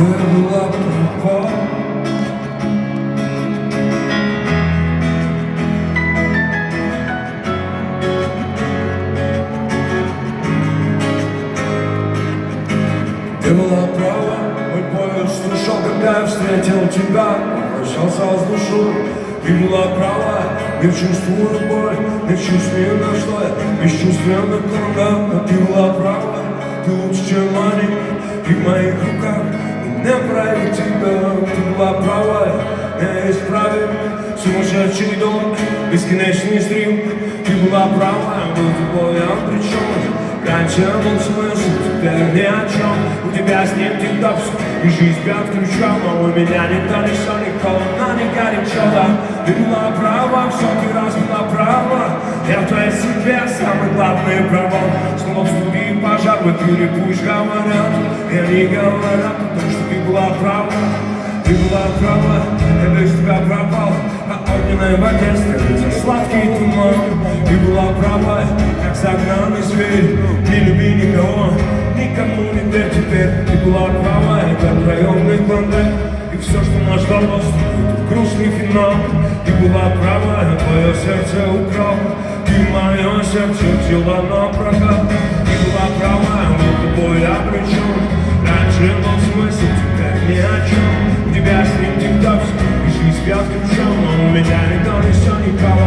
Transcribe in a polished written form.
была права. Ты была права, мой поезд ушел, когда я встретил тебя, прощался с душой. Ты была права, я чувствую боль, я чувствую на что я бесчувственно кругом. Ты была права, ты лучше, чем они, и в моих руках не править тебя. Ты была права, я исправил сумасшедший дом, бесконечный стрим. Ты была права, я был тобой обречен. Раньше был смысл, теперь ни о чем. У тебя с ним всегда все, и жизнь пят ключом. А у меня не то, ни все, ни холодно, ни горячо, да. Ты была права, все ты раз была права. Я в твоей судьбе самый главный провал. Снова в студии пожар, в эфире пусть говорят. И они говорят, потому что ты была права. Ты была права, я без тебя пропал. А огненной воде стелится сладкий туман. Ты была права, как загнанный зверь. Не люби никого, никому не верь теперь. Ты была права, это районный клондайк. И все, что нас ждало, грустный финал. Ты была права, я твое сердце украл. Ты мое сердце взяла на прокат. Ты была права, я был тобой обречен. Раньше был смысл, теперь ни о чем. У тебя с ним всегда все, и жизнь пят ключом. Но у меня не то, ни все, никого.